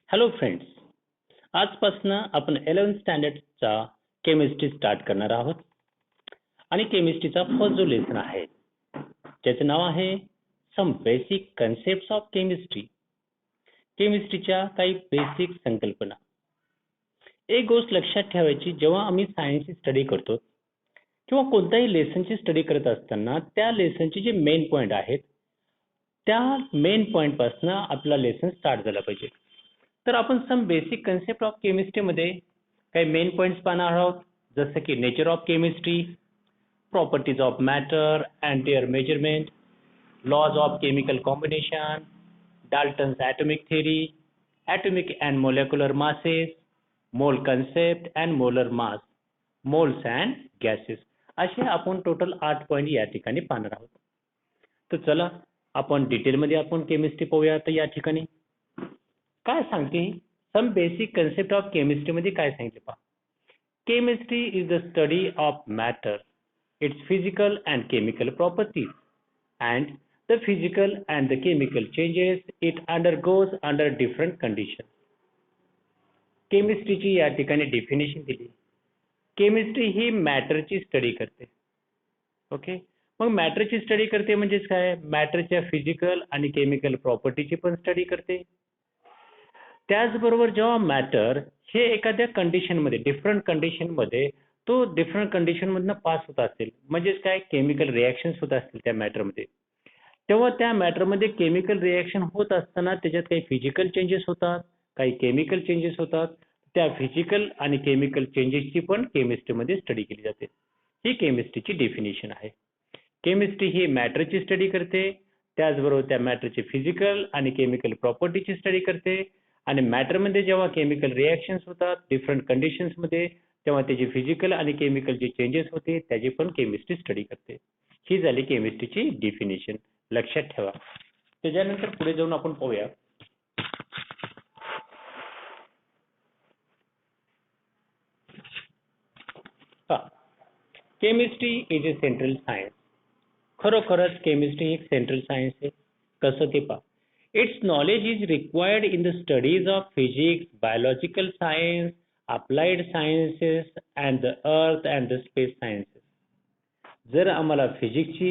Hello friends, आजपासून आपण 11th स्टँडर्डचा chemistry start करणार आहोत आणि केमिस्ट्रीचा फर्स्ट जो लेसन आहे ज्याचं नाव आहे some basic concepts of chemistry. केमिस्ट्रीच्या काही बेसिक संकल्पना. एक गोष्ट लक्षात ठेवायची, जेव्हा आम्ही सायन्सची स्टडी करतो किंवा कोणत्याही लेसनची स्टडी करत असताना त्या लेसनचे जे मेन पॉईंट आहेत त्या मेन पॉईंट पासून आपला लेसन स्टार्ट झाला पाहिजे. तर आपण सम बेसिक कन्सेप्ट ऑफ केमिस्ट्रीमध्ये काही मेन पॉईंट्स पाहणार आहोत, जसं की nature of chemistry, properties of matter and their measurement, laws of chemical combination, Dalton's atomic theory, atomic and molecular masses, mole concept and molar mass, moles and gases, असे आपण total 8 point या ठिकाणी पाहणार आहोत. तर चला आपण डिटेलमध्ये आपण केमिस्ट्री पाहूया. तर या ठिकाणी काय सांगते सम बेसिक कन्सेप्ट ऑफ केमिस्ट्रीमध्ये काय सांगितले पहा. Chemistry is the study of matter, its physical and chemical properties and the physical and the chemical changes it undergoes under different condition. केमिस्ट्रीची या ठिकाणी डेफिनेशन दिली. केमिस्ट्री ही मॅटरची स्टडी करते. ओके, मग मॅटरची स्टडी करते म्हणजेच काय, मॅटरच्या फिजिकल आणि केमिकल प्रॉपर्टीची पण स्टडी करते. त्याचबरोबर जेव्हा मॅटर हे एखाद्या कंडिशनमध्ये डिफरंट कंडिशनमध्ये तो डिफरंट कंडिशनमधनं पास होत असेल, म्हणजेच काय केमिकल रिॲक्शन्स होत असतील त्या मॅटरमध्ये, तेव्हा त्या मॅटरमध्ये केमिकल रिॲक्शन होत असताना त्याच्यात काही फिजिकल चेंजेस होतात, काही केमिकल चेंजेस होतात. त्या फिजिकल आणि केमिकल चेंजेसची पण केमिस्ट्रीमध्ये स्टडी केली जाते. ही केमिस्ट्रीची डेफिनेशन आहे. केमिस्ट्री ही मॅटरची स्टडी करते, त्याचबरोबर त्या मॅटरची फिजिकल आणि केमिकल प्रॉपर्टीची स्टडी करते, आणि मॅटरमध्ये जेव्हा केमिकल रिॲक्शन्स होतात डिफरंट कंडिशन्समध्ये, तेव्हा त्याची फिजिकल आणि केमिकल जे चेंजेस होते त्याची पण केमिस्ट्री स्टडी करते. ही झाली केमिस्ट्रीची डेफिनेशन, लक्षात ठेवा. त्याच्यानंतर पुढे जाऊन आपण पाहूया. Chemistry is a central science. खरोखरच केमिस्ट्री एक सेंट्रल सायन्स आहे. कसं ते पहा. Its knowledge is required in the studies of physics, biological science, applied sciences, and the earth and the space sciences. जर आम्हाला फिजिक्सची,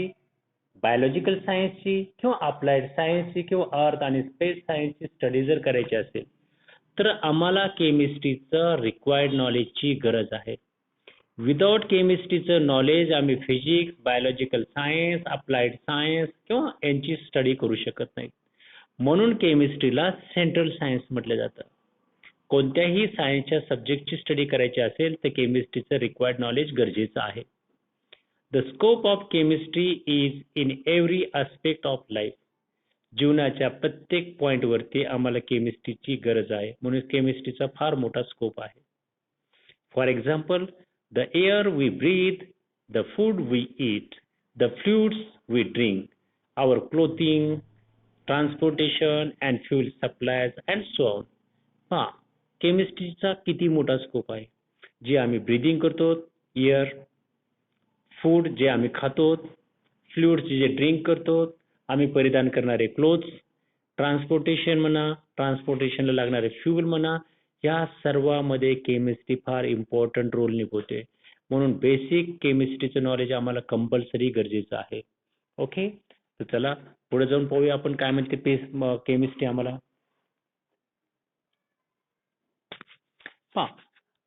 बायोलॉजिकल सायन्सची किंवा अप्लाइड सायन्सची किंवा अर्थ आणि स्पेस सायन्सची स्टडी जर करायची असेल तर आम्हाला केमिस्ट्रीचं रिक्वायर्ड नॉलेजची गरज आहे. विदाउट केमिस्ट्रीचं नॉलेज आम्ही physics, biological science, applied science किंवा यांची स्टडी करू शकत नाही. म्हणून केमिस्ट्रीला सेंट्रल सायन्स म्हटलं जातं. कोणत्याही सायन्सच्या सब्जेक्टची स्टडी करायची असेल तर केमिस्ट्रीचं रिक्वायर्ड नॉलेज गरजेचं आहे. The scope of chemistry is in every aspect of life. जीवनाच्या प्रत्येक पॉईंटवरती आम्हाला केमिस्ट्रीची गरज आहे, म्हणून केमिस्ट्रीचा फार मोठा स्कोप आहे. For example, the air we breathe, the food we eat, the fluids we drink, our clothing, transportation and fuel supplies and so on. हा केमिस्ट्रीचा किती मोठा स्कोप आहे. जे आम्ही ब्रीदिंग करतो एअर, फूड जे आम्ही खातो, फ्लुइड्स जे ड्रिंक करतो, आम्ही परिधान करणारे क्लोथ्स, ट्रान्सपोर्टेशन म्हणा, ट्रान्सपोर्टेशनला लागणारे फ्युल म्हणा, या सर्वांमध्ये केमिस्ट्री फार इम्पॉर्टंट रोल निभवते. म्हणून बेसिक केमिस्ट्रीचं नॉलेज आम्हाला कंपल्सरी गरजेचं आहे. ओके, तर चला पुढे जाऊन पाहूया आपण काय म्हणते केमिस्ट्री आम्हाला.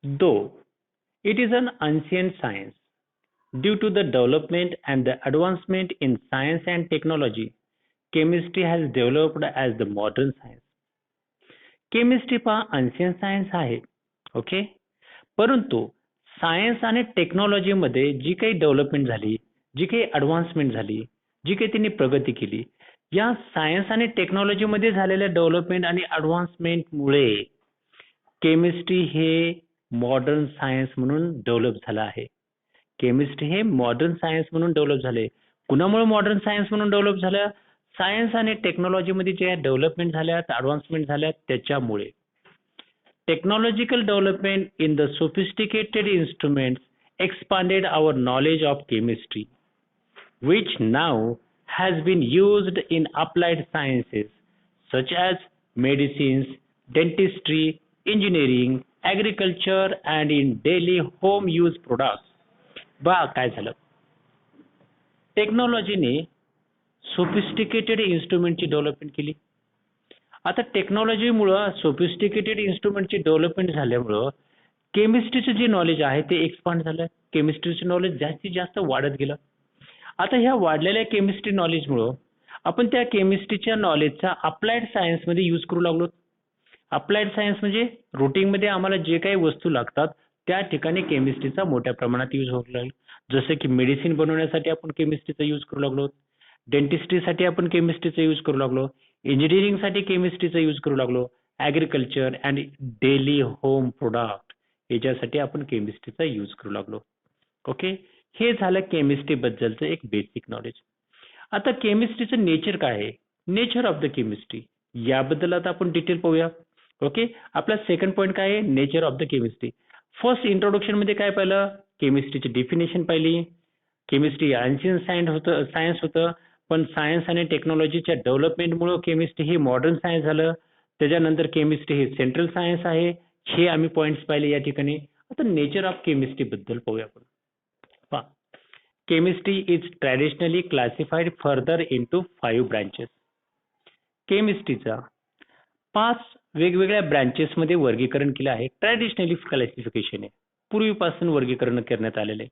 Though it is an ancient science, due to the development and the advancement in science and technology, chemistry has developed as the modern science. Chemistry पहा ancient science आहे. ओके, परंतु सायन्स आणि टेक्नॉलॉजीमध्ये जी काही डेव्हलपमेंट झाली, जी काही advancement झाली, जी काही त्यांनी प्रगती केली, या सायन्स आणि टेक्नॉलॉजीमध्ये झालेल्या डेव्हलपमेंट आणि ॲडव्हान्समेंटमुळे केमिस्ट्री हे मॉडर्न सायन्स म्हणून डेव्हलप झालं आहे. केमिस्ट्री हे मॉडर्न सायन्स म्हणून डेव्हलप झाले. कुणामुळे मॉडर्न सायन्स म्हणून डेव्हलप झालं? सायन्स आणि टेक्नॉलॉजीमध्ये जे डेव्हलपमेंट झाल्यात, ॲडव्हान्समेंट झाल्यात त्याच्यामुळे. Technological development in the sophisticated instruments expanded our knowledge of chemistry, which now has been used in applied sciences such as medicines, dentistry, engineering, agriculture and in daily home use products. बा काय झालं, टेक्नॉलॉजीने sophisticated इन्स्ट्रुमेंटची development केली. आता टेक्नॉलॉजीमुळं sophisticated इन्स्ट्रुमेंटची development झाल्यामुळं केमिस्ट्रीचं जे knowledge आहे ते एक्सपांड झालं. केमिस्ट्रीचं नॉलेज जास्तीत जास्त वाढत गेलं. आता ह्या वाढलेल्या केमिस्ट्री नॉलेजमुळं आपण त्या केमिस्ट्रीच्या नॉलेजचा अप्लाइड सायन्समध्ये यूज करू लागलो. अप्लाइड सायन्स म्हणजे रुटीनमध्ये आम्हाला जे काही वस्तू लागतात त्या ठिकाणी केमिस्ट्रीचा मोठ्या प्रमाणात यूज होऊ लागला. जसं की मेडिसिन बनवण्यासाठी आपण केमिस्ट्रीचा यूज करू लागलो, डेंटिस्ट्रीसाठी आपण केमिस्ट्रीचा यूज करू लागलो, इंजिनिअरिंगसाठी केमिस्ट्रीचा यूज करू लागलो, agriculture and daily home product याच्यासाठी आपण केमिस्ट्रीचा यूज करू लागलो. ओके, हे झालं केमिस्ट्री बद्दलचं एक बेसिक नॉलेज. आता केमिस्ट्रीचं नेचर काय आहे, नेचर ऑफ द केमिस्ट्री, याबद्दल आता आपण डिटेल पाहूया. ओके, आपला सेकंड पॉईंट काय आहे, nature of the chemistry. First introduction मध्ये काय पाहिलं, केमिस्ट्रीची डेफिनेशन पाहिली. केमिस्ट्री एन्शियंट सायन्स होतं, पण सायन्स आणि टेक्नॉलॉजीच्या डेव्हलपमेंटमुळे केमिस्ट्री हे मॉडर्न सायन्स झालं. त्याच्यानंतर केमिस्ट्री हे सेंट्रल सायन्स आहे, हे आम्ही पॉइंट्स पाहिले या ठिकाणी. आता नेचर ऑफ केमिस्ट्री बद्दल पाहूया आपण. पहा, chemistry is traditionally classified further into 5 branches. केमिस्ट्रीचा 5 वेगवेगळ्या ब्रांचेसमध्ये वर्गीकरण केलं आहे. ट्रॅडिशनली क्लासिफिकेशन आहे, पूर्वीपासून वर्गीकरण करण्यात आलेलं आहे.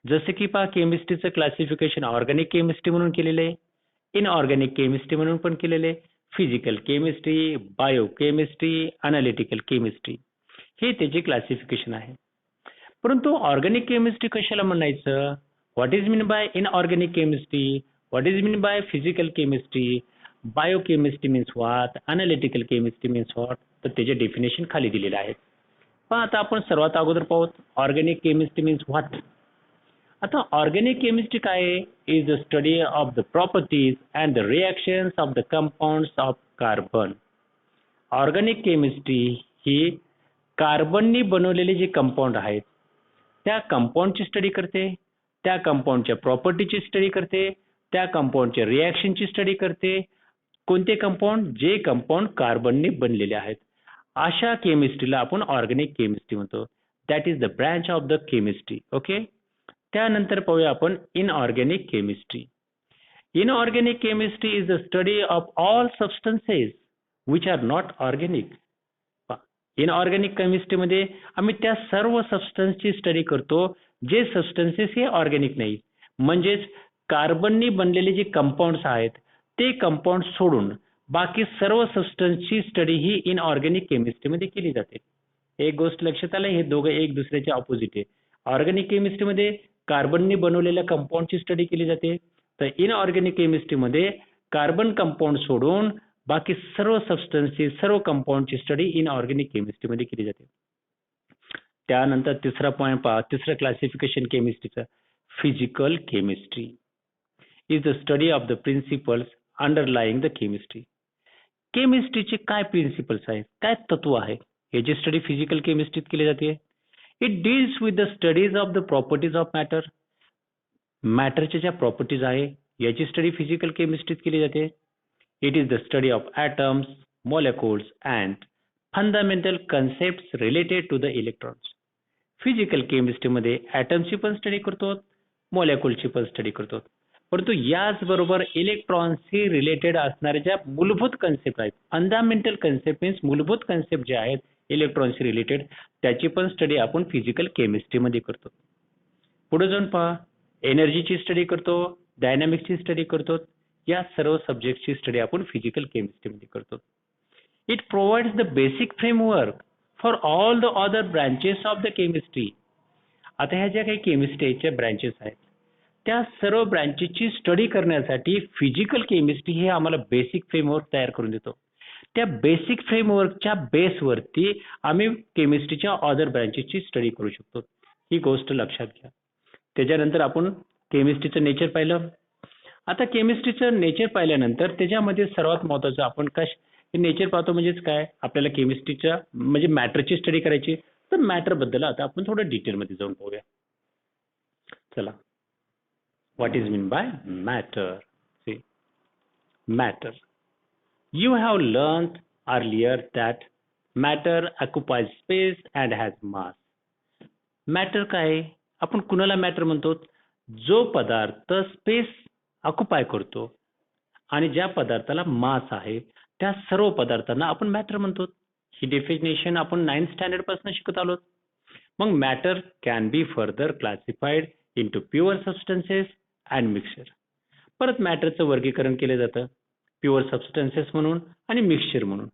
जसे की पहा, केमिस्ट्रीचं क्लासिफिकेशन ऑर्गॅनिक केमिस्ट्री म्हणून केलेलं आहे, इनऑर्गॅनिक केमिस्ट्री म्हणून पण केलेलं आहे, physical chemistry, bio chemistry, analytical chemistry, हे त्याचे क्लासिफिकेशन आहे. परंतु ऑर्गॅनिक केमिस्ट्री कशाला म्हणायचं, what is mean bye inorganic chemistry, what is mean by physical chemistry, biochemistry means what, analytical chemistry means what, तर त्याचे डेफिनेशन खाली दिलेले आहेत. पण आता आपण सर्वात अगोदर पाहू ऑर्गॅनिक केमिस्ट्री मीन्स व्हॉट. आता ऑर्गॅनिक केमिस्ट्री काय आहे, is the study of the properties and the reactions of the compounds of carbon. Organic chemistry ही कार्बननी बनवलेले जे कंपाऊंड आहेत त्या कंपाऊंडची स्टडी करते, त्या कंपाऊंडच्या प्रॉपर्टीची स्टडी करते, त्या कंपाऊंडच्या रिॲक्शनची स्टडी करते. कोणते कंपाऊंड, जे कंपाऊंड कार्बनने बनलेले आहेत, अशा केमिस्ट्रीला आपण ऑर्गॅनिक केमिस्ट्री म्हणतो. That is the branch of the chemistry. Okay, त्यानंतर पाहूया आपण inorganic chemistry. Inorganic chemistry is the study of all substances which are not organic. Inorganic केमिस्ट्रीमध्ये आम्ही त्या सर्व सबस्टन्सची स्टडी करतो जे सबस्टन्सेस हे ऑर्गॅनिक नाही. म्हणजेच कार्बननी बनलेले जे कंपाऊंड्स आहेत ते कंपाऊंड सोडून बाकी सर्व सबस्टन्सची स्टडी ही इनऑर्गॅनिक केमिस्ट्रीमध्ये केली जाते. एक गोष्ट लक्षात आलं, हे दोघं एक दुसऱ्याच्या ऑपोजिट आहे. ऑर्गॅनिक केमिस्ट्रीमध्ये कार्बननी बनवलेल्या कंपाऊंडची स्टडी केली जाते, तर इनऑर्गॅनिक केमिस्ट्रीमध्ये कार्बन कंपाऊंड सोडून बाकी सर्व सबस्टन्सची, सर्व कंपाऊंडची स्टडी इनऑर्गॅनिक केमिस्ट्रीमध्ये केली जाते. त्यानंतर तिसरा पॉईंट पहा, तिसरं क्लासिफिकेशन केमिस्ट्रीचं, physical chemistry is the study of the principles underlying the chemistry. केमिस्ट्रीचे काय प्रिन्सिपल्स आहेत, काय तत्व आहे, याची स्टडी फिजिकल केमिस्ट्रीत केली जाते. It deals with the studies of the properties of matter. मॅटरच्या ज्या प्रॉपर्टीज आहे याची स्टडी फिजिकल केमिस्ट्रीत केली जाते. It is the study of atoms, molecules and fundamental concepts related to the electrons. Physical केमिस्ट्रीमध्ये ॲटमची पण स्टडी करतो, मॉलिक्युलची पण स्टडी करतो, परंतु याचबरोबर इलेक्ट्रॉन्सशी रिलेटेड असणाऱ्या ज्या मूलभूत कन्सेप्ट आहेत, फंडामेंटल कन्सेप्ट मीन्स मूलभूत कन्सेप्ट जे आहेत इलेक्ट्रॉन्सशी रिलेटेड, त्याची पण स्टडी आपण फिजिकल केमिस्ट्रीमध्ये करतो. पुढे जाऊन पहा, एनर्जीची स्टडी करतो, डायनामिक्सची स्टडी करतो, या सर्व सब्जेक्टची स्टडी आपण फिजिकल केमिस्ट्रीमध्ये करतो. It provides the basic framework for all the other branches of the chemistry. आता ह्या ज्या काही केमिस्ट्रीच्या ब्रांचेस आहेत त्या सर्व ब्रांचेसची स्टडी करण्यासाठी फिजिकल केमिस्ट्री हे आम्हाला बेसिक फ्रेमवर्क तयार करून देतो. त्या बेसिक फ्रेमवर्कच्या बेसवरती आम्ही केमिस्ट्रीच्या अदर ब्रांचेसची स्टडी करू शकतो. ही गोष्ट लक्षात घ्या. त्याच्यानंतर आपण केमिस्ट्रीचं नेचर पाहिलं. आता केमिस्ट्रीचं नेचर पाहिल्यानंतर त्याच्यामध्ये सर्वात महत्त्वाचं आपण नेचर पाहतो म्हणजेच काय, आपल्याला केमिस्ट्रीच्या म्हणजे मॅटरची स्टडी करायची, तर मॅटर बद्दल आता आपण थोडं डिटेलमध्ये जाऊन पाहूया. चला, what is meant by matter? See, matter. You have learned earlier that matter occupies space and has mass. Matter काय? आपण कुणाला मॅटर म्हणतो? जो पदार्थ स्पेस ऑक्युपाय करतो आणि ज्या पदार्थाला मास आहे त्या सर्व पदार्थांना आपण मॅटर म्हणतो. ही डेफिनेशन आपण 9th स्टँडर्ड पासून शिकत आलो. मग matter can be further classified into pure substances and mixture. परत मॅटरचं वर्गीकरण केलं जातं प्युअर सबस्टन्सेस म्हणून आणि मिक्सचर म्हणून.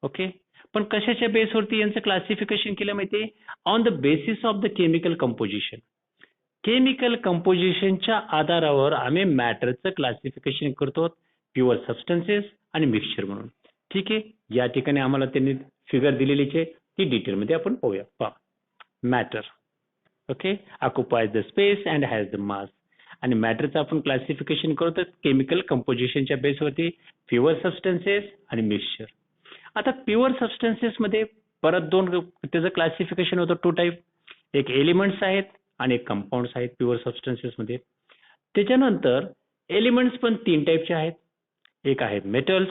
ओके, पण कशाच्या बेसवरती यांचं क्लासिफिकेशन केलं माहिती? On the basis of the chemical composition. Chemical कंपोजिशनच्या आधारावर आम्ही मॅटरचं क्लासिफिकेशन करतो प्युअर सबस्टन्सेस आणि मिक्सचर म्हणून. ठीक आहे, या ठिकाणी आम्हाला त्यांनी फिगर दिलेलीच आहे, ती डिटेलमध्ये आपण पाहूया. पहा, matter okay occupies the space and has the mass. आणि मॅटरचं आपण क्लासिफिकेशन करतो केमिकल कंपोजिशनच्या बेसवरती प्युअर सबस्टन्सेस आणि मिक्सचर. आता प्युअर सबस्टन्सेसमध्ये परत दोन त्याचं क्लासिफिकेशन होतं, 2 टाईप. एक एलिमेंट्स आहेत आणि एक कंपाऊंड्स आहेत प्युअर सबस्टन्सेसमध्ये. त्याच्यानंतर एलिमेंट्स पण 3 टाईपचे आहेत. एक आहे मेटल्स,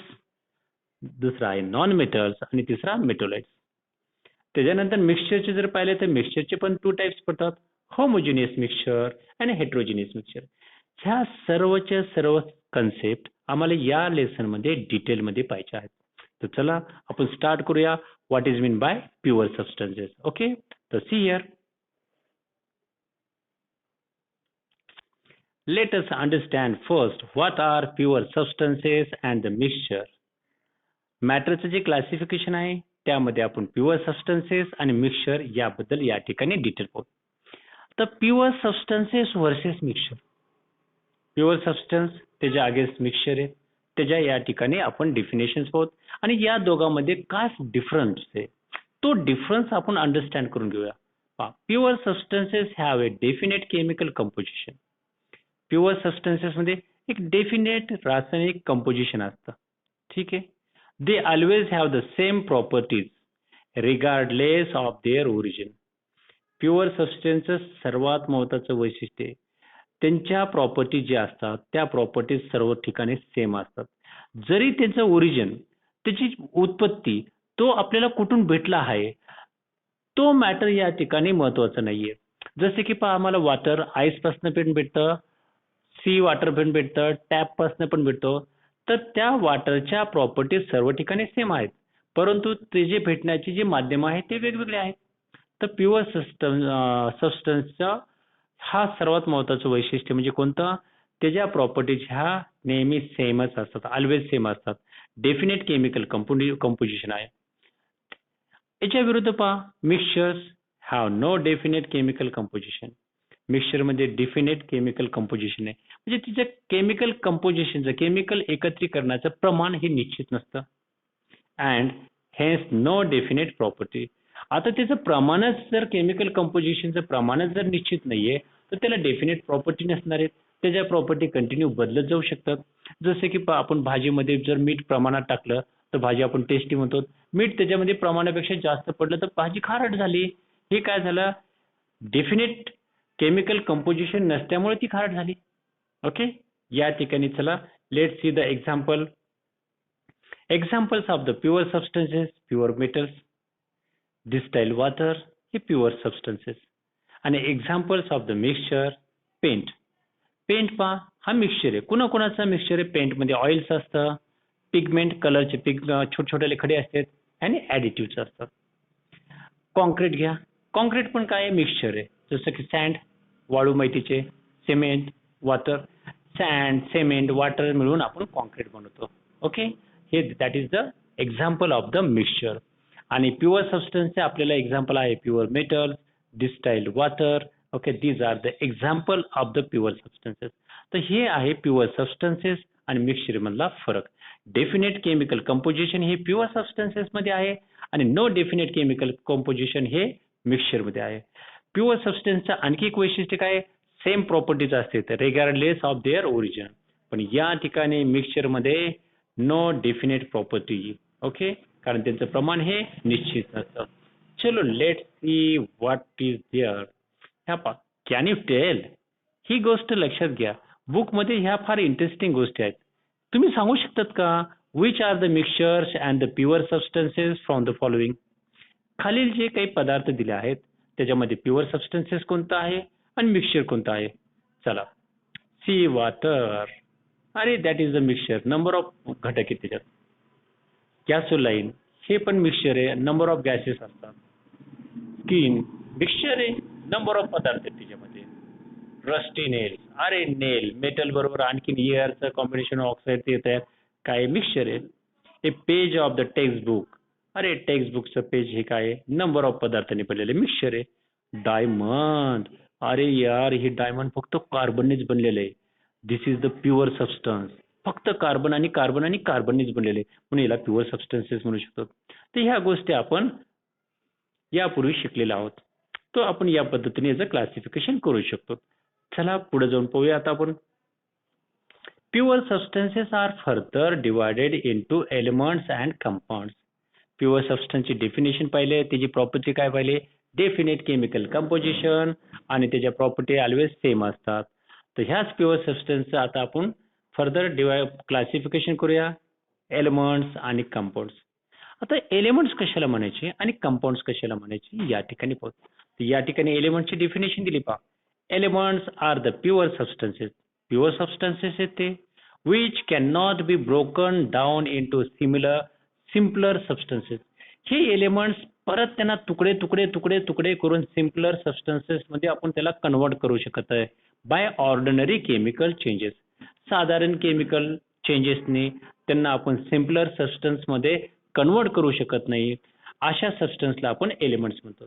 दुसरा आहे नॉन मेटल्स आणि तिसरा मेटोलाइट्स. त्याच्यानंतर मिक्सचरचे जर पाहिले तर मिक्सचरचे पण 2 टाईप्स पडतात, होमोजिनियस मिक्सचर आणि हेट्रोजिनियस मिक्सचर. ह्या सर्वच्या सर्व कन्सेप्ट आम्हाला या लेसनमध्ये डिटेलमध्ये पाहिजे आहेत. तर चला आपण स्टार्ट करूया. What is mean by pure substances. Okay, तर see here. Let us understand first what are pure substances and the mixture. मॅटरचं जे क्लासिफिकेशन आहे त्यामध्ये आपण प्युअर सबस्टन्सेस आणि मिक्सचर याबद्दल या ठिकाणी डिटेल पाहू. तर pure substances versus mixture. Pure substance त्याच्या अगेन्स्ट मिक्सचर आहे, त्याच्या या ठिकाणी आपण डेफिनेशन्स पाहू आणि या दोघांमध्ये काय डिफरन्स आहे तो डिफरन्स आपण अंडरस्टँड करून घेऊया. Pure substances have a definite chemical composition. Pure substances मध्ये एक डेफिनेट रासायनिक कंपोजिशन असतं. ठीक आहे, they always have the same properties regardless of their origin. Pure substances सर्वात महत्वाचं वैशिष्ट्य आहे त्यांच्या प्रॉपर्टी ज्या असतात त्या प्रॉपर्टीज सर्व ठिकाणी सेम असतात. जरी त्यांचं ओरिजिन, त्याची उत्पत्ती, तो आपल्याला कुठून भेटला आहे तो मॅटर या ठिकाणी महत्वाचा नाहीये. जसे की पहा, आम्हाला वॉटर आईस पासून पण भेटतं, सी वॉटर पण भेटतं, टॅप पासून पण भेटतो. तर त्या वॉटरच्या प्रॉपर्टीज सर्व ठिकाणी सेम आहेत, परंतु ते जे भेटण्याची जे माध्यम आहे ते वेगवेगळे आहेत. तर प्युअर सबस्टन्सचा हा सर्वात महत्वाचं वैशिष्ट्य म्हणजे कोणतं? त्याच्या प्रॉपर्टीज ह्या नेहमी सेमच असतात, ऑलवेज सेम असतात. डेफिनेट केमिकल कंपोजिशन आहे. याच्या विरुद्ध पहा, mixtures have no definite chemical composition. Mixture मध्ये डेफिनेट केमिकल कंपोजिशन आहे, म्हणजे तिच्या केमिकल कंपोजिशनचं, केमिकल एकत्रीकरणाचं प्रमाण हे निश्चित नसतं. And hence no definite property. आता त्याचं प्रमाणच जर केमिकल कंपोजिशनचं प्रमाणच जर निश्चित नाहीये तर त्याला डेफिनेट प्रॉपर्टी नसणार आहेत. त्याच्या प्रॉपर्टी कंटिन्यू बदलत जाऊ शकतात. जसे की आपण भाजीमध्ये जर मीठ प्रमाणात टाकलं तर भाजी आपण टेस्टी म्हणतो. मीठ त्याच्यामध्ये प्रमाणापेक्षा जास्त पडलं तर भाजी खारट झाली. हे काय झालं? डेफिनेट केमिकल कंपोजिशन नसल्यामुळे ती खारट झाली. ओके, या ठिकाणी चला let's see the example. Examples of the pure substances, pure metals, distilled water हे प्युअर सबस्टन्सेस. आणि examples of the mixture, paint. Paint पहा, हा मिक्सचर आहे. कुणाकुणाचा मिक्सचर आहे? पेंटमध्ये ऑइल्स असतं, पिगमेंट कलरचे छोटे छोटे खडे असतात आणि ऍडिटिव्ह असतात. कॉन्क्रीट घ्या, कॉन्क्रीट पण काय मिक्सचर आहे. जसं की सँड, वाळू मातीचे, cement, water. Sand, cement, water मिळून आपण कॉन्क्रीट बनवतो. ओके, हे that is the example of the mixture. आणि प्युअर सबस्टन्सचे आपल्याला एक्झाम्पल आहे pure metal, distilled water. Okay, these are the example of the pure substances. तर हे आहे प्युअर सबस्टन्सेस आणि मिक्सचर मधला फरक. डेफिनेट केमिकल कंपोजिशन हे प्युअर सबस्टन्सेस मध्ये आहे आणि नो डेफिनेट केमिकल कंपोजिशन हे मिक्सचर मध्ये आहे. प्युअर सबस्टन्सचं आणखी एक वैशिष्ट्य काय? सेम प्रॉपर्टीज असते रिगार्डलेस ऑफ देअर ओरिजिन. पण या ठिकाणी मिक्सचर मध्ये नो डेफिनेट प्रॉपर्टी. ओके, कारण त्यांचं प्रमाण हे निश्चित नसतं. चलो let's see what is there. ह्या पा, कॅन यू टेल? ही गोष्ट लक्षात घ्या, बुक मध्ये ह्या फार इंटरेस्टिंग गोष्टी आहेत. तुम्ही सांगू शकतात का which are the mixtures and the pure substances from the following. खालील जे काही पदार्थ दिले आहेत त्याच्यामध्ये प्युअर सबस्टन्सेस कोणतं आहे आणि मिक्सचर कोणतं आहे. चला, सी वॉटर, अरे that is the mixture, number of घटक आहेत त्याच्यात. गॅसोलाईन हे पण मिक्सचर आहे, नंबर ऑफ गॅसेस असतात. स्किन मिक्सचर आहे, नंबर ऑफ पदार्थ आहेत त्याच्यामध्ये. रस्टी नेल्स, अरे नेल मेटल बरोबर आणखीन एअरचं कॉम्बिनेशन ऑक्साईड ते येत काय मिक्सचर आहे. A page of the text book, अरे टेक्स्ट बुकचं पेज हे काय नंबर ऑफ पदार्थांनी बनलेले मिक्सचर आहे. डायमंड, अरे यार ही डायमंड फक्त कार्बननेच बनलेलं आहे. दिस इज द प्युअर सबस्टन्स, फक्त कार्बन आणि कार्बन आणि कार्बननेच बनलेले म्हणून याला प्युअर सबस्टन्सेस म्हणू शकतो. तर ह्या गोष्टी आपण यापूर्वी शिकलेलो आहोत. तो आपण या पद्धतीने याचं क्लासिफिकेशन करू शकतो. चला पुढे जाऊन पाहूया आता आपण. Pure substances are further divided into elements and compounds. Pure सबस्टन्सची डेफिनेशन पाहिले, त्याची प्रॉपर्टी काय पाहिले, डेफिनेट केमिकल कंपोजिशन आणि त्याच्या प्रॉपर्टी ऑलवेज सेम असतात. तर ह्याच प्युअर सबस्टन्सचं आता आपण फर्दर क्लासिफिकेशन करूया, एलिमेंट्स आणि कंपाऊंड्स. आता एलिमेंट्स कशाला म्हणायचे आणि कंपाऊंड्स कशाला म्हणायचे या ठिकाणी पाहू. तर या ठिकाणी एलिमेंटची डेफिनेशन दिली पहा. Elements are the pure substances, pure substances आहेत ते which can not be broken down into simpler substances. हे एलिमेंट्स परत त्यांना तुकडे तुकडे तुकडे तुकडे करून सिम्पलर सबस्टन्सेस मध्ये आपण त्याला कन्वर्ट करू शकत आहे बाय ऑर्डिनरी केमिकल चेंजेस. साधारण केमिकल चेंजेसने त्यांना आपण सिम्पलर सबस्टन्स मध्ये कन्वर्ट करू शकत नाही. अशा सबस्टन्सला आपण एलिमेंट्स म्हणतो.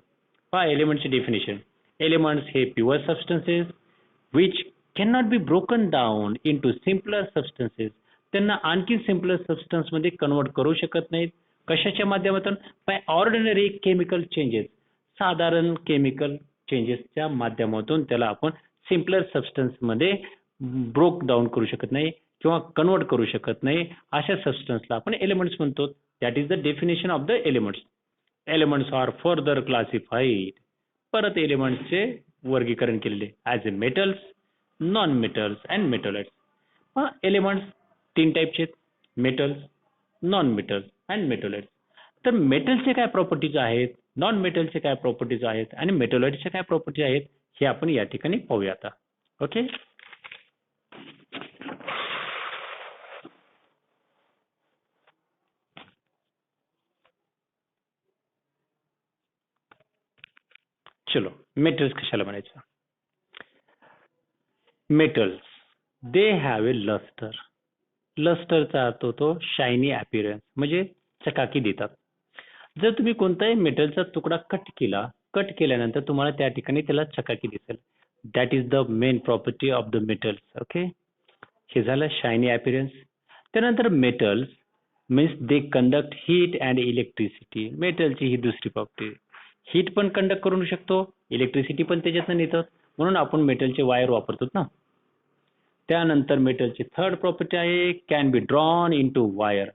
पहा एलिमेंटची डेफिनेशन. एलिमेंट्स हे pure substances which cannot be broken down into simpler substances. त्यांना आणखी सिम्पलर सबस्टन्स मध्ये कन्वर्ट करू शकत नाहीत. कशाच्या माध्यमातून, बाय ऑर्डिनरी केमिकल चेंजेस, साधारण केमिकल चेंजेसच्या माध्यमातून त्याला आपण सिम्पलर सबस्टन्स मध्ये ब्रोक डाऊन करू शकत नाही किंवा कन्वर्ट करू शकत नाही. अशा सबस्टन्सला आपण एलिमेंट्स म्हणतो. That is the definition of the elements. Elements are further classified. परत एलिमेंट्सचे वर्गीकरण केलेले as a metals, non metals and metalloids. Elements तीन टाईपचे आहेत, metals, non metals and metalloids. तर मेटलचे काय प्रॉपर्टीज आहेत, नॉन मेटलचे काय प्रॉपर्टीज आहेत आणि मेटोलाइट्सचे काय प्रॉपर्टीज आहेत हे आपण या ठिकाणी पाहूया आता. ओके, चलो मेटल्स कशाला म्हणायचं. Metals they have a luster. लस्टरचा अर्थ होतो शायनी अपीअरन्स, म्हणजे चकाकी देतात. जर तुम्ही कोणताही मेटलचा तुकडा कट केल्यानंतर तुम्हाला त्या ठिकाणी त्याला चकाकी दिसेल. That is the main property of the metals. Okay, हे झालं शायनी अपीअरन्स. त्यानंतर metals means they conduct heat and electricity. मेटलची ही दुसरी प्रॉपर्टी, हीट पण कंडक्ट करू शकतो, इलेक्ट्रिसिटी पण त्याच्यातून येतात, म्हणून आपण मेटलचे वायर वापरतो ना. त्यानंतर मेटलची थर्ड प्रॉपर्टी आहे can be drawn into wire.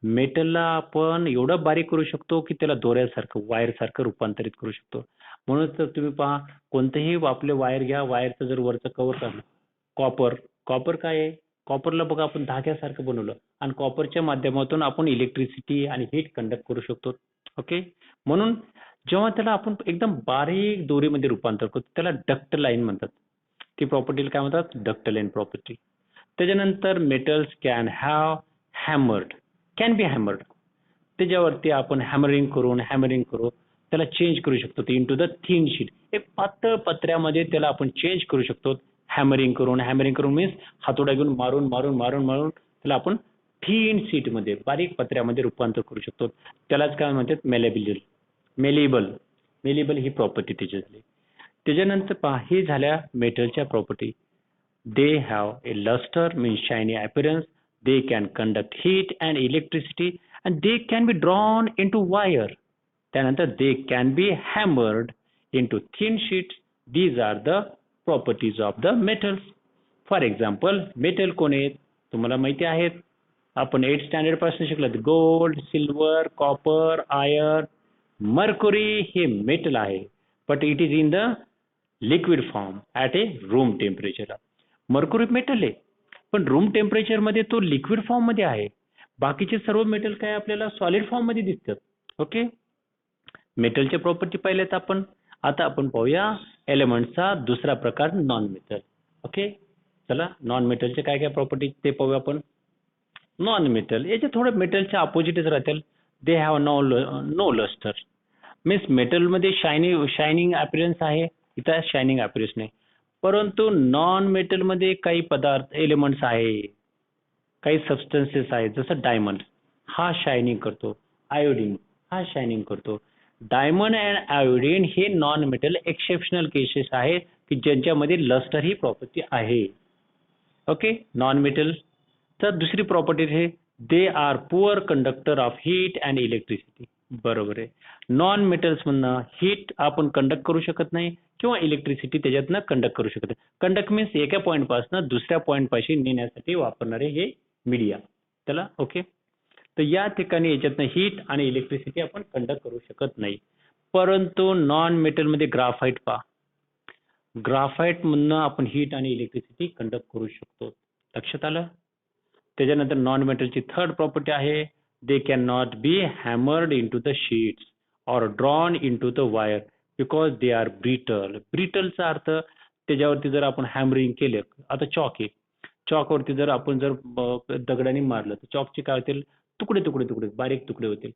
मेटलला आपण एवढं बारीक करू शकतो की त्याला दोऱ्यासारखं वायर सारखं रूपांतरित करू शकतो. म्हणून तर तुम्ही पहा कोणतेही आपले वायर घ्या, वायरचं जर वरचं कव्हर काढलं, कॉपर काय आहे, कॉपरला बघा आपण धाग्यासारखं बनवलं आणि कॉपरच्या माध्यमातून आपण इलेक्ट्रिसिटी आणि हीट कंडक्ट करू शकतो. ओके, म्हणून जेव्हा त्याला आपण एकदम बारीक दोरीमध्ये रूपांतर करतो त्याला डक्ट लाईन म्हणतात. ती प्रॉपर्टीला काय म्हणतात, डक्ट लाईन प्रॉपर्टी. त्याच्यानंतर मेटल्स कॅन बी हॅमर्ड. त्याच्यावरती आपण हॅमरिंग करू त्याला चेंज करू शकतो इंटू द थिन शीट. एक पातळ पत्र्यामध्ये त्याला आपण चेंज करू शकतो हॅमरिंग करून मीन्स हातोडा घेऊन मारून त्याला आपण थिन शीट मध्ये बारीक पत्र्यामध्ये रूपांतर करू शकतो. त्यालाच काय म्हणतात, मेलेबल ही प्रॉपर्टी त्याची झाली. त्याच्यानंतर पहा हे झाल्या मेटलच्या property. They have a luster means shiny appearance, they can conduct heat and electricity and they can be drawn into wire. त्यानंतर they can be hammered into thin sheets. These are the properties of the metals. For example metal कोण आहेत तुम्हाला माहिती आहेत, आपण 8th standard पासून शिकलात. Gold, silver, copper, iron, mercury हे मेटल आहे, but it is in the liquid form at a room temperature. Mercury metal आहे पण रूम टेम्परेचर मध्ये तो लिक्विड फॉर्म मध्ये आहे. बाकीचे सर्व मेटल काय आपल्याला सॉलिड फॉर्म मध्ये दिसतात. ओके, मेटलचे प्रॉपर्टी पाहिलेत आपण. आता आपण पाहूया एलिमेंटचा दुसरा प्रकार नॉन मेटल. ओके, चला नॉन मेटलचे काय काय प्रॉपर्टी ते पाहूया आपण. नॉन मेटल याचे थोडं मेटलच्या अपोजिटच राहतील. They have no luster. Means मेटलमध्ये शायनिंग अपीअरन्स आहे, इथं शायनिंग अपीअरन्स नाही. परंतु नॉन मेटलमध्ये काही पदार्थ एलिमेंट्स आहे, काही सबस्टन्सेस आहेत, जसं डायमंड हा शायनिंग करतो, आयोडीन हा शायनिंग करतो. डायमंड अँड आयोडीन हे नॉन मेटल एक्सेप्शनल केसेस आहेत की ज्यांच्यामध्ये लस्टर ही प्रॉपर्टी आहे. ओके, नॉन मेटल तर दुसरी प्रॉपर्टी आहे they are poor conductor of heat and electricity. बरोबर आहे. नॉन मेटल्स म्हणणं हीट आपण कंडक्ट करू शकत नाही किंवा इलेक्ट्रिसिटी त्याच्यातनं कंडक्ट करू शकत नाही. कंडक्ट मीन्स एका पॉईंट पासून दुसऱ्या पॉईंट पाशी नेण्यासाठी वापरणारे हे मीडिया त्याला. ओके, तर या ठिकाणी याच्यातनं हीट आणि इलेक्ट्रिसिटी आपण कंडक्ट करू शकत नाही. परंतु नॉन मेटलमध्ये ग्राफाइट पहा, ग्राफाइट म्हणणं आपण हीट आणि इलेक्ट्रिसिटी कंडक्ट करू शकतो. लक्षात आलं. त्याच्यानंतर नॉन मेटलची थर्ड प्रॉपर्टी आहे they can not be hammered into the sheets or drawn into the wire because they are brittle. ब्रिटलचा अर्थ त्याच्यावरती जर आपण हॅमरिंग केलं, आता चॉक आहे, चॉकवरती जर आपण जर दगडाने मारलं तर चॉकचे काय होतील, तुकडे तुकडे तुकडे बारीक तुकडे होतील.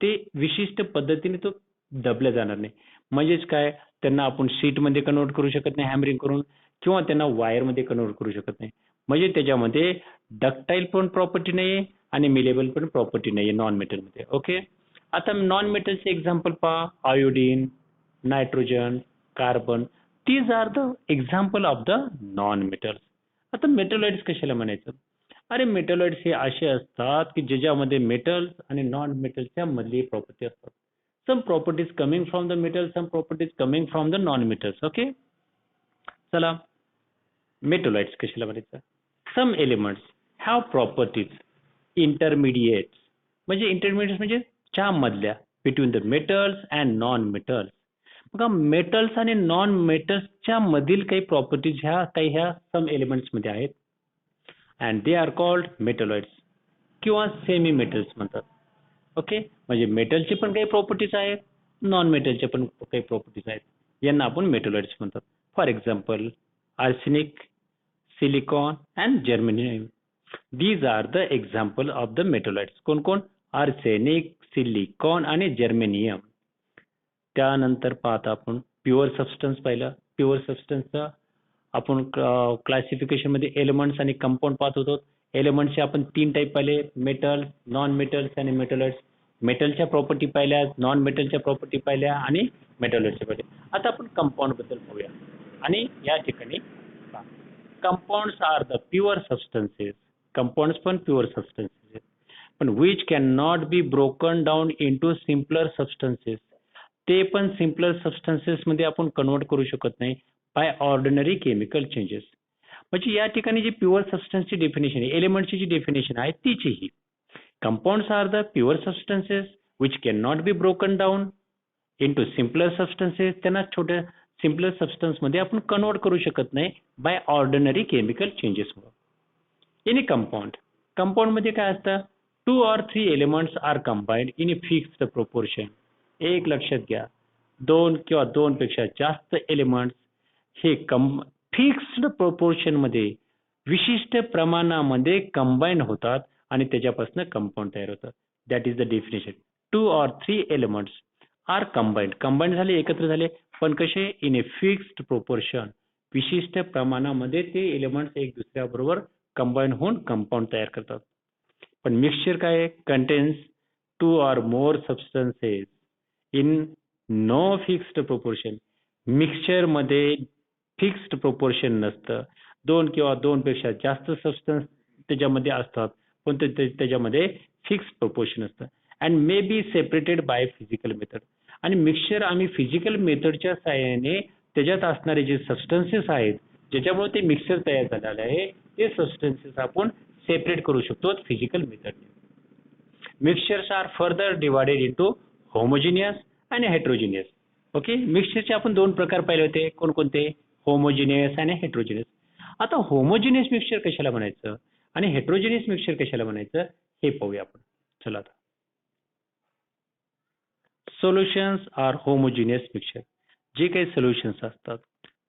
ते विशिष्ट पद्धतीने तो दबल्या जाणार नाही. म्हणजेच काय, त्यांना आपण शीटमध्ये कन्वर्ट करू शकत नाही हॅमरिंग करून किंवा त्यांना वायरमध्ये कन्वर्ट करू शकत नाही. म्हणजे त्याच्यामध्ये डक्टाईल पण प्रॉपर्टी नाही आणि मिलेबल पण प्रॉपर्टी नाही नॉन मेटलमध्ये. ओके, आता नॉन मेटलचे एक्झाम्पल पहा, iodine, nitrogen, carbon. These are the example of the non metals. आता मेटलॉइड्स कशाला म्हणायचं? अरे मेटलॉइड्स हे असे असतात की ज्याच्यामध्ये मेटल्स आणि नॉन मेटलच्या मधली प्रॉपर्टी असतात. Some properties coming from the metal, some properties coming from the non metals. Okay, चला मेटलॉइड्स कशाला म्हणायचं? Some elements have properties intermediate. म्हणजे इंटरमिडिएट म्हणजे च्या मधल्या, between the metals and non metals. बघा मेटल्स आणि नॉन मेटल्सच्या मधील काही प्रॉपर्टीज ह्या सम एलिमेंट्स मध्ये आहेत and they are called metalloids किंवा सेमी मेटल्स म्हणतात. ओके, म्हणजे मेटलचे पण काही प्रॉपर्टीज आहेत, नॉन मेटलचे पण काही प्रॉपर्टीज आहेत, यांना आपण मेटलॉइड्स म्हणतात. For example arsenic, silicon and germanium. These are the example of the metalloids. कोण कोण? आर्सेनिक, सिलिकॉन आणि जर्मेनियम. त्यानंतर पाहता आपण प्युअर सबस्टन्स पाहिलं. प्युअर सबस्टन्सचं आपण क्लासिफिकेशन मध्ये एलिमेंट्स आणि कंपाऊंड पाहत होतो. एलिमेंट्सचे आपण 3 टाईप पाहिले, मेटल, नॉन मेटल्स आणि मेटलॉइड्स. मेटलच्या प्रॉपर्टी पाहिल्या, नॉन मेटलच्या प्रॉपर्टी पाहिल्या आणि मेटलॉइड्सच्या पाहिल्या. आता आपण कंपाऊंड बद्दल पाहूया. आणि या ठिकाणी compounds are the pure substances. Compounds पण प्युअर सबस्टन्सेस पण which can not be broken down into simpler substances. ते पण सिम्पलर सबस्टन्सेस मध्ये आपण कन्वर्ट करू शकत नाही बाय ऑर्डिनरी केमिकल चेंजेस. म्हणजे या ठिकाणी जी प्युअर सबस्टन्सची डेफिनेशन आहे, एलिमेंटची जी डेफिनेशन आहे तीची ही. Compounds are the pure substances which can not be broken down into simpler substances. त्यांना छोट्या सिम्पलर सबस्टन्स मध्ये आपण कन्वर्ट करू शकत नाही बाय ऑर्डिनरी केमिकल चेंजेसमुळे. इन ए कंपाऊंड, कंपाऊंड मध्ये काय असतं, 2 or 3 elements are combined in a fixed proportion. एक लक्षात घ्या, 2 किंवा 2 पेक्षा जास्त एलिमेंट्स हे फिक्स्ड प्रोपोर्शन मध्ये विशिष्ट प्रमाणामध्ये कंबाईन होतात आणि त्याच्यापासून कंपाऊंड तयार होतात. That is the definition. 2 or 3 elements are combined. Combined झाले, एकत्र झाले, पण कसे? In a fixed proportion. विशिष्ट प्रमाणामध्ये ते एलिमेंट्स एक दुसऱ्याबरोबर कंबाईन होऊन कंपाऊंड तयार करतात. पण मिक्सचर काय? Contains 2 or more substances in no fixed proportion. Mixture मध्ये फिक्स्ड प्रोपोर्शन नसतं. 2 किंवा 2 पेक्षा जास्त सबस्टन्स त्याच्यामध्ये असतात पण त्याच्यामध्ये फिक्स्ड प्रोपोर्शन असतं. And may be separated by physical method. आणि मिक्सचर आम्ही फिजिकल मेथडच्या साहाय्याने त्याच्यात असणारे जे सबस्टन्सेस आहेत ज्याच्यामुळे ते मिक्सचर तयार झालेलं आहे ते सबस्टन्सेस आपण सेपरेट करू शकतो फिजिकल मेथडने. Mixtures are further divided into homogeneous आणि हेट्रोजिनियस. ओके, मिक्सचरचे आपण 2 प्रकार पाहिले होते. कोणकोणते? होमोजिनियस आणि हेट्रोजिनियस. आता होमोजिनियस मिक्सचर कशाला म्हणायचं आणि हेट्रोजिनियस मिक्सचर कशाला म्हणायचं हे पाहूया आपण. चला आता. Solutions are homogeneous mixture. जे काही सोल्युशन्स असतात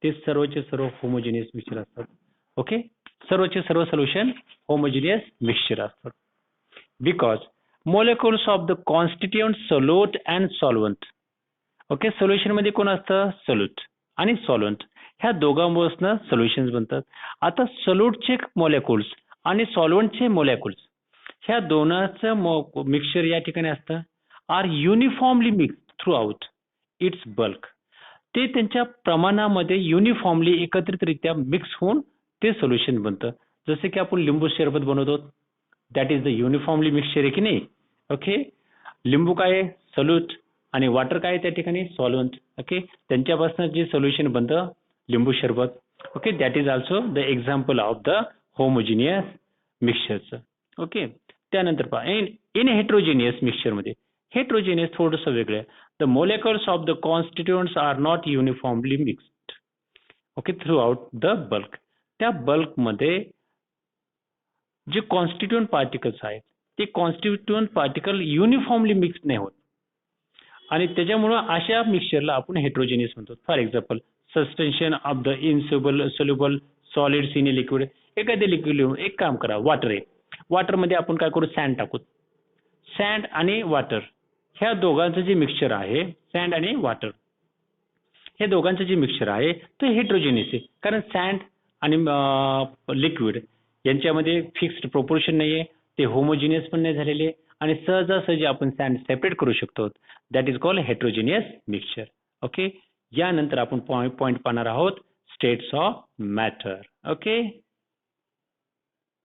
ते सर्वचे सर्व होमोजिनियस मिक्सचर असतात. ओके, सर्वचे सर्व सोल्युशन होमोजिनियस मिक्सचर असतात. Because molecules of the constituent solute and solvent. Okay, solution मध्ये कोण असतं? सोल्यूट आणि सॉल्व्हंट, ह्या दोघांपासून सोल्युशन्स बनतात. आता सोल्यूटचे मोलेक्युल्स आणि सॉल्व्हंटचे मोलेक्युल्स ह्या दोनांचं मिक्सचर या ठिकाणी असतं are uniformly mix throughout its bulk. ते त्यांच्या प्रमाणामध्ये युनिफॉर्मली एकत्रितरित्या मिक्स होऊन ते सोल्युशन बनतं. जसे की आपण लिंबू सरबत बनवतो, that is the uniformly mixture आहे की नाही. ओके, लिंबू काय आहे? सोल्यूट आणि वॉटर काय आहे त्या ठिकाणी? सॉल्व्हंट. ओके, त्यांच्यापासून जे सोल्युशन बनतं लिंबू सरबत. Okay, that is also the example of the homogeneous मिक्सचरचं. ओके, त्यानंतर पहा इन हेट्रोजिनियस मिक्सचरमध्ये, हेट्रोजिनियस थोडंसं वेगळं आहे. The molecules of the constituents are not uniformly mixed. Okay, throughout the bulk. त्या बल्कमध्ये जे कॉन्स्टिट्युएंट पार्टिकल्स आहेत ते कॉन्स्टिट्युएंट पार्टिकल युनिफॉर्मली मिक्स नाही होत आणि त्याच्यामुळं अशा मिक्सचरला आपण हेट्रोजिनियस म्हणतो. For example, suspension of the insoluble solids in a liquid. एखादे लिक्विड, एक काम करा, वॉटर आहे, वॉटरमध्ये आपण काय करू? सँड टाकू. सँड आणि वॉटर ह्या दोघांचं जे मिक्सचर आहे, सँड आणि वॉटर हे दोघांचं जे मिक्सचर आहे ते हेट्रोजिनियस आहे. कारण सँड आणि लिक्विड यांच्यामध्ये फिक्स्ड प्रोपोर्शन नाही आहे, ते होमोजिनियस पण नाही झालेले आणि सहजासहजी आपण सँड सेपरेट करू शकतो. That is called heterogeneous mixture. Okay, यानंतर आपण पॉइंट पाहणार आहोत स्टेट्स ऑफ मॅटर. ओके,